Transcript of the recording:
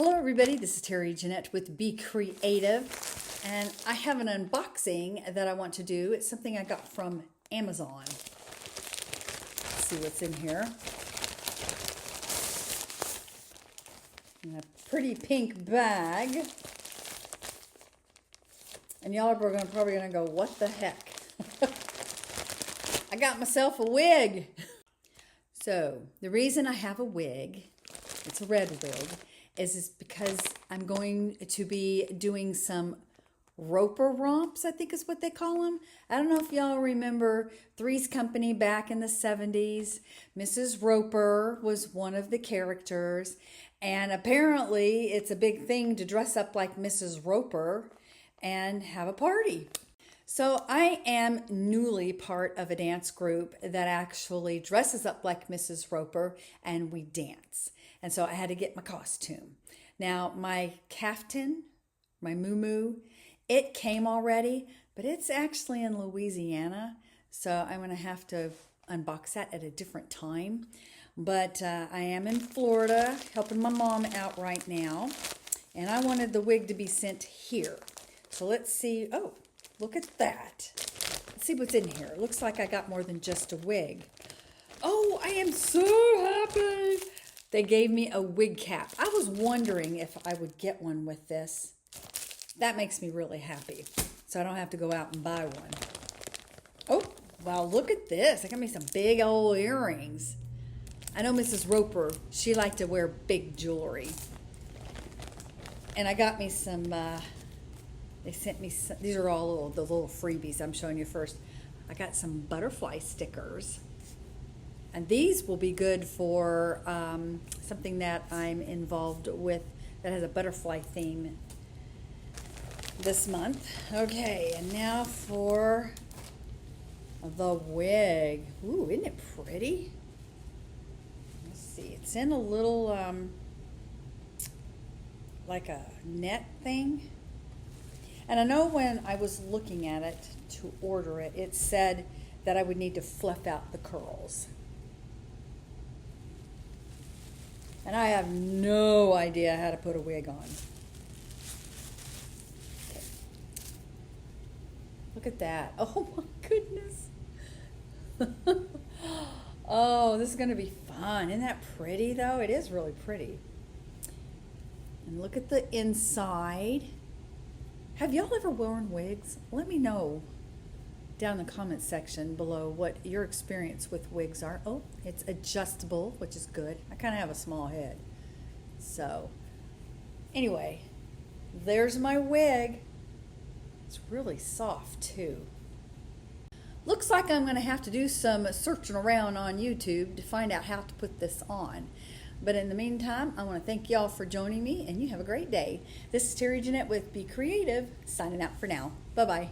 Hello everybody, this is Terry Jeanette with Be Creative, and I have an unboxing that I want to do. It's something I got from Amazon. Let's see what's in here. In a pretty pink bag. And y'all are probably gonna go, what the heck? I got myself a wig. So the reason I have a wig, it's a red wig, is because I'm going to be doing some Roper romps, I think is what they call them. I don't know if y'all remember Three's Company back in the 70s. Mrs. Roper was one of the characters, and apparently it's a big thing to dress up like Mrs. Roper and have a party. So I am newly part of a dance group that actually dresses up like Mrs. Roper and we dance. And so I had to get my costume. Now my caftan, my muumuu, it came already, but it's actually in Louisiana. So I'm going to have to unbox that at a different time. But I am in Florida helping my mom out right now. And I wanted the wig to be sent here. So let's see. Oh, look at that. Let's see what's in here. It looks like I got more than just a wig. Oh, I am so happy. They gave me a wig cap. I was wondering if I would get one with this. That makes me really happy. So I don't have to go out and buy one. Oh, wow, look at this. I got me some big old earrings. I know Mrs. Roper, she liked to wear big jewelry. And I got me some, they sent me some, these are all the little freebies I'm showing you first. I got some butterfly stickers. And these will be good for something that I'm involved with that has a butterfly theme this month. Okay, and now for the wig. Ooh, isn't it pretty? Let's see. It's in a little, like a net thing. And I know when I was looking at it to order it, it said that I would need to fluff out the curls. And I have no idea how to put a wig on. Okay. Look at that. Oh my goodness. Oh, this is going to be fun. Isn't that pretty though? It is really pretty. And look at the inside. Have y'all ever worn wigs? Let me know down in the comment section below what your experience with wigs are. Oh, it's adjustable, which is good. I kind of have a small head. So, anyway, there's my wig. It's really soft too. Looks like I'm going to have to do some searching around on YouTube to find out how to put this on. But in the meantime, I want to thank y'all for joining me, and you have a great day. This is Terry Jeanette with Be Creative, signing out for now. Bye-bye.